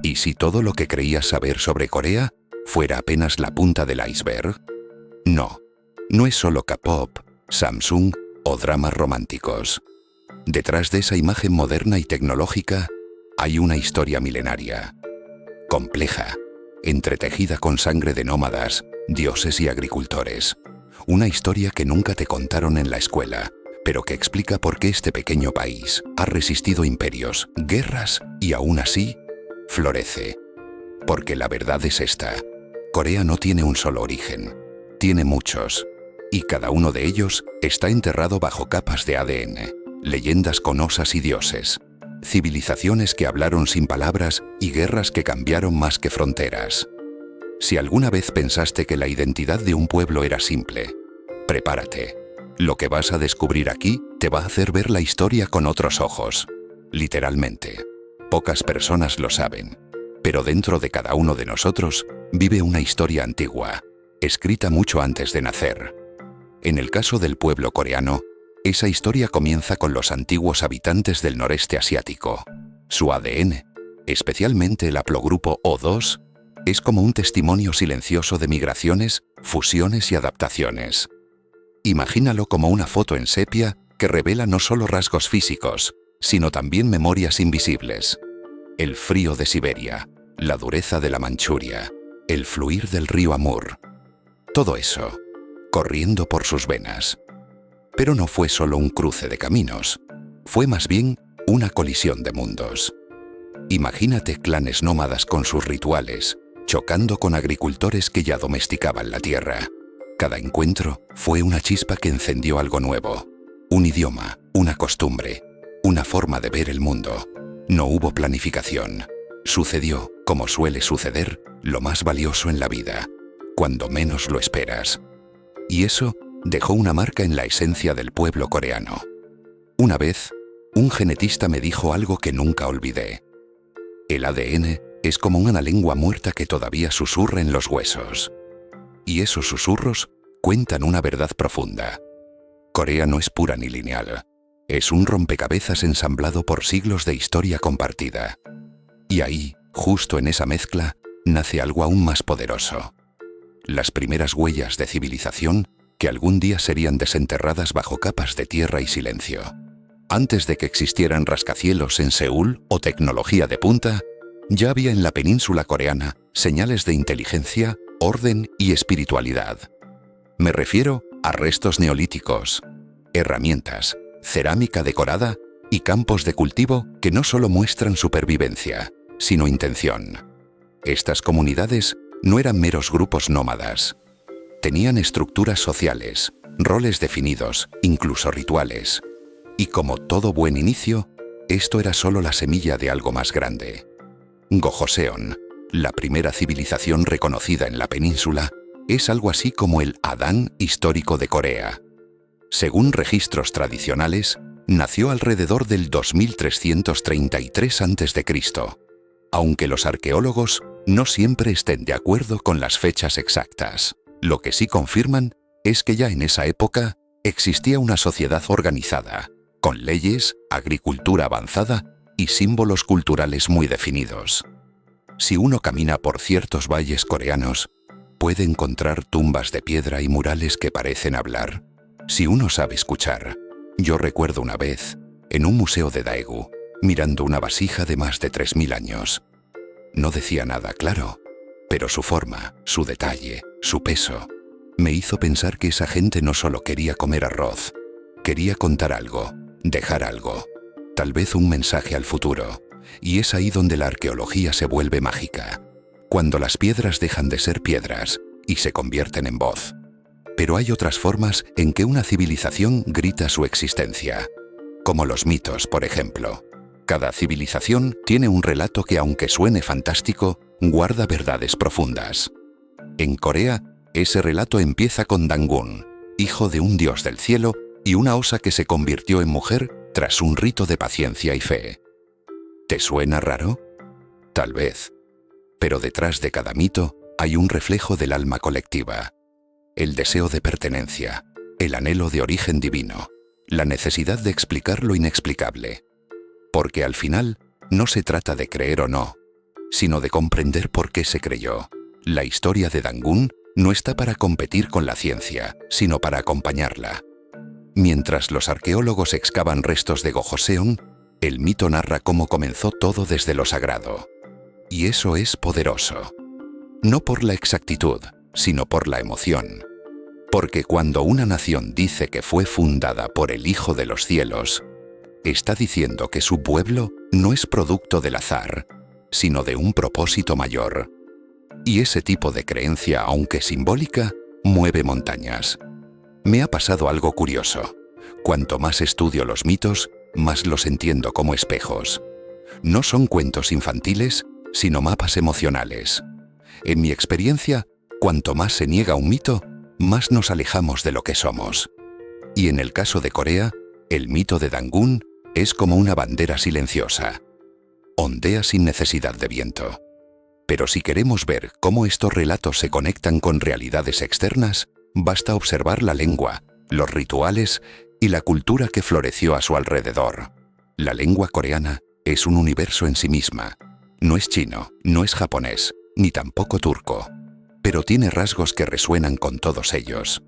¿Y si todo lo que creías saber sobre Corea fuera apenas la punta del iceberg? No, no es solo K-pop, Samsung o dramas románticos. Detrás de esa imagen moderna y tecnológica hay una historia milenaria, compleja, entretejida con sangre de nómadas, dioses y agricultores. Una historia que nunca te contaron en la escuela, pero que explica por qué este pequeño país ha resistido imperios, guerras y aún así florece. Porque la verdad es esta: Corea no tiene un solo origen, tiene muchos, y cada uno de ellos está enterrado bajo capas de ADN, leyendas con osas y dioses, civilizaciones que hablaron sin palabras y guerras que cambiaron más que fronteras. Si alguna vez pensaste que la identidad de un pueblo era simple, prepárate. Lo que vas a descubrir aquí te va a hacer ver la historia con otros ojos. Literalmente. Pocas personas lo saben, pero dentro de cada uno de nosotros vive una historia antigua, escrita mucho antes de nacer. En el caso del pueblo coreano, esa historia comienza con los antiguos habitantes del noreste asiático. Su ADN, especialmente el haplogrupo O2, es como un testimonio silencioso de migraciones, fusiones y adaptaciones. Imagínalo como una foto en sepia que revela no solo rasgos físicos, sino también memorias invisibles. El frío de Siberia, la dureza de la Manchuria, el fluir del río Amur. Todo eso, corriendo por sus venas. Pero no fue solo un cruce de caminos, fue más bien una colisión de mundos. Imagínate clanes nómadas con sus rituales, chocando con agricultores que ya domesticaban la tierra. Cada encuentro fue una chispa que encendió algo nuevo. Un idioma, una costumbre, una forma de ver el mundo. No hubo planificación. Sucedió, como suele suceder, lo más valioso en la vida, cuando menos lo esperas. Y eso dejó una marca en la esencia del pueblo coreano. Una vez, un genetista me dijo algo que nunca olvidé. El ADN es como una lengua muerta que todavía susurra en los huesos. Y esos susurros cuentan una verdad profunda. Corea no es pura ni lineal. Es un rompecabezas ensamblado por siglos de historia compartida. Y ahí, justo en esa mezcla, nace algo aún más poderoso. Las primeras huellas de civilización que algún día serían desenterradas bajo capas de tierra y silencio. Antes de que existieran rascacielos en Seúl o tecnología de punta, ya había en la península coreana señales de inteligencia, orden y espiritualidad. Me refiero a restos neolíticos, herramientas, cerámica decorada y campos de cultivo que no solo muestran supervivencia, sino intención. Estas comunidades no eran meros grupos nómadas. Tenían estructuras sociales, roles definidos, incluso rituales. Y como todo buen inicio, esto era solo la semilla de algo más grande. Gojoseon, la primera civilización reconocida en la península, es algo así como el Adán histórico de Corea. Según registros tradicionales, nació alrededor del 2333 a.C., aunque los arqueólogos no siempre estén de acuerdo con las fechas exactas. Lo que sí confirman es que ya en esa época existía una sociedad organizada, con leyes, agricultura avanzada y símbolos culturales muy definidos. Si uno camina por ciertos valles coreanos, puede encontrar tumbas de piedra y murales que parecen hablar. Si uno sabe escuchar. Yo recuerdo una vez, en un museo de Daegu, mirando una vasija de más de 3000 años. No decía nada claro, pero su forma, su detalle, su peso, me hizo pensar que esa gente no solo quería comer arroz, quería contar algo, dejar algo, tal vez un mensaje al futuro. Y es ahí donde la arqueología se vuelve mágica, cuando las piedras dejan de ser piedras y se convierten en voz. Pero hay otras formas en que una civilización grita su existencia, como los mitos, por ejemplo. Cada civilización tiene un relato que, aunque suene fantástico, guarda verdades profundas. En Corea, ese relato empieza con Dangun, hijo de un dios del cielo y una osa que se convirtió en mujer tras un rito de paciencia y fe. ¿Te suena raro? Tal vez. Pero detrás de cada mito hay un reflejo del alma colectiva. El deseo de pertenencia, el anhelo de origen divino, la necesidad de explicar lo inexplicable. Porque al final, no se trata de creer o no, sino de comprender por qué se creyó. La historia de Dangun no está para competir con la ciencia, sino para acompañarla. Mientras los arqueólogos excavan restos de Gojoseon, el mito narra cómo comenzó todo desde lo sagrado. Y eso es poderoso. No por la exactitud, sino por la emoción. Porque cuando una nación dice que fue fundada por el Hijo de los Cielos, está diciendo que su pueblo no es producto del azar, sino de un propósito mayor. Y ese tipo de creencia, aunque simbólica, mueve montañas. Me ha pasado algo curioso. Cuanto más estudio los mitos, más los entiendo como espejos. No son cuentos infantiles, sino mapas emocionales. En mi experiencia, cuanto más se niega un mito, más nos alejamos de lo que somos. Y en el caso de Corea, el mito de Dangun es como una bandera silenciosa. Ondea sin necesidad de viento. Pero si queremos ver cómo estos relatos se conectan con realidades externas, basta observar la lengua, los rituales y la cultura que floreció a su alrededor. La lengua coreana es un universo en sí misma. No es chino, no es japonés, ni tampoco turco, pero tiene rasgos que resuenan con todos ellos.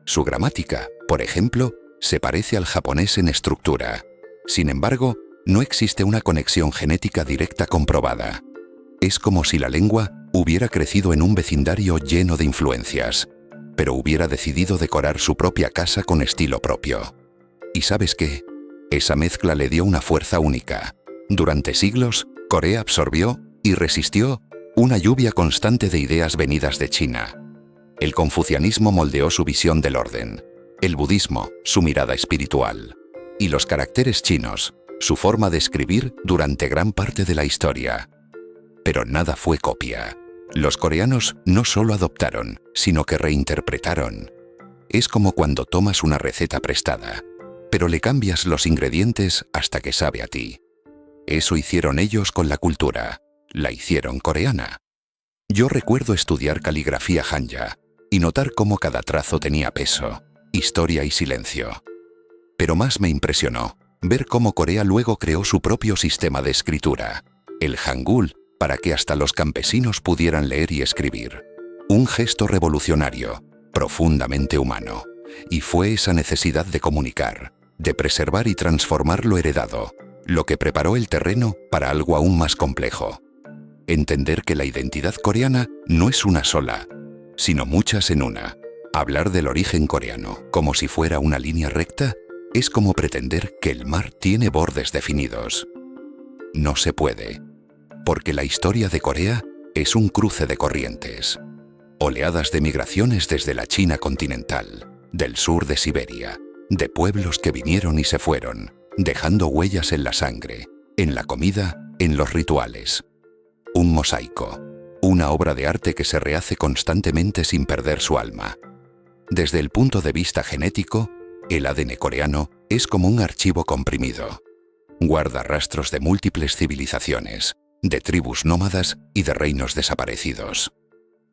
Su gramática, por ejemplo, se parece al japonés en estructura. Sin embargo, no existe una conexión genética directa comprobada. Es como si la lengua hubiera crecido en un vecindario lleno de influencias, pero hubiera decidido decorar su propia casa con estilo propio. ¿Y sabes qué? Esa mezcla le dio una fuerza única. Durante siglos, Corea absorbió y resistió una lluvia constante de ideas venidas de China. El confucianismo moldeó su visión del orden, el budismo, su mirada espiritual, y los caracteres chinos, su forma de escribir durante gran parte de la historia. Pero nada fue copia. Los coreanos no solo adoptaron, sino que reinterpretaron. Es como cuando tomas una receta prestada, pero le cambias los ingredientes hasta que sabe a ti. Eso hicieron ellos con la cultura. La hicieron coreana. Yo recuerdo estudiar caligrafía hanja y notar cómo cada trazo tenía peso, historia y silencio. Pero más me impresionó ver cómo Corea luego creó su propio sistema de escritura, el Hangul, para que hasta los campesinos pudieran leer y escribir. Un gesto revolucionario, profundamente humano. Y fue esa necesidad de comunicar, de preservar y transformar lo heredado, lo que preparó el terreno para algo aún más complejo. Entender que la identidad coreana no es una sola, sino muchas en una. Hablar del origen coreano como si fuera una línea recta es como pretender que el mar tiene bordes definidos. No se puede, porque la historia de Corea es un cruce de corrientes. Oleadas de migraciones desde la China continental, del sur de Siberia, de pueblos que vinieron y se fueron, dejando huellas en la sangre, en la comida, en los rituales. Un mosaico, una obra de arte que se rehace constantemente sin perder su alma. Desde el punto de vista genético, el ADN coreano es como un archivo comprimido. Guarda rastros de múltiples civilizaciones, de tribus nómadas y de reinos desaparecidos.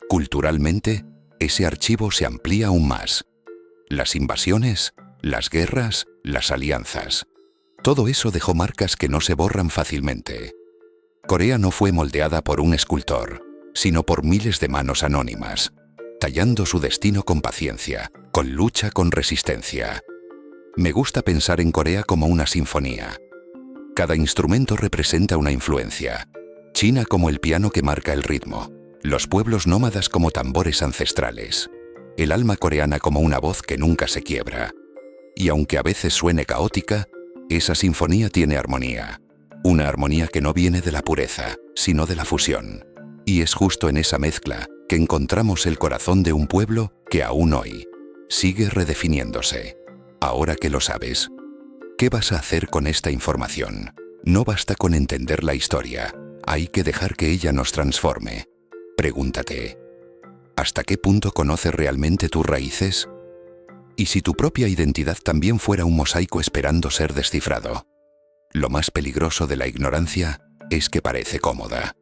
Culturalmente, ese archivo se amplía aún más. Las invasiones, las guerras, las alianzas. Todo eso dejó marcas que no se borran fácilmente. Corea no fue moldeada por un escultor, sino por miles de manos anónimas, tallando su destino con paciencia, con lucha, con resistencia. Me gusta pensar en Corea como una sinfonía. Cada instrumento representa una influencia. China como el piano que marca el ritmo, los pueblos nómadas como tambores ancestrales, el alma coreana como una voz que nunca se quiebra. Y aunque a veces suene caótica, esa sinfonía tiene armonía. Una armonía que no viene de la pureza, sino de la fusión. Y es justo en esa mezcla que encontramos el corazón de un pueblo que aún hoy sigue redefiniéndose. Ahora que lo sabes, ¿qué vas a hacer con esta información? No basta con entender la historia, hay que dejar que ella nos transforme. Pregúntate, ¿hasta qué punto conoces realmente tus raíces? ¿Y si tu propia identidad también fuera un mosaico esperando ser descifrado? Lo más peligroso de la ignorancia es que parece cómoda,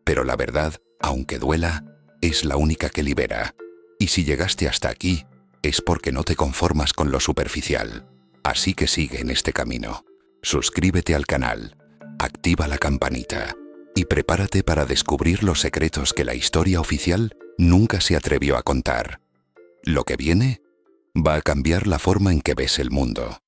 pero la verdad, aunque duela, es la única que libera. Y si llegaste hasta aquí, es porque no te conformas con lo superficial. Así que sigue en este camino. Suscríbete al canal, activa la campanita y prepárate para descubrir los secretos que la historia oficial nunca se atrevió a contar. Lo que viene va a cambiar la forma en que ves el mundo.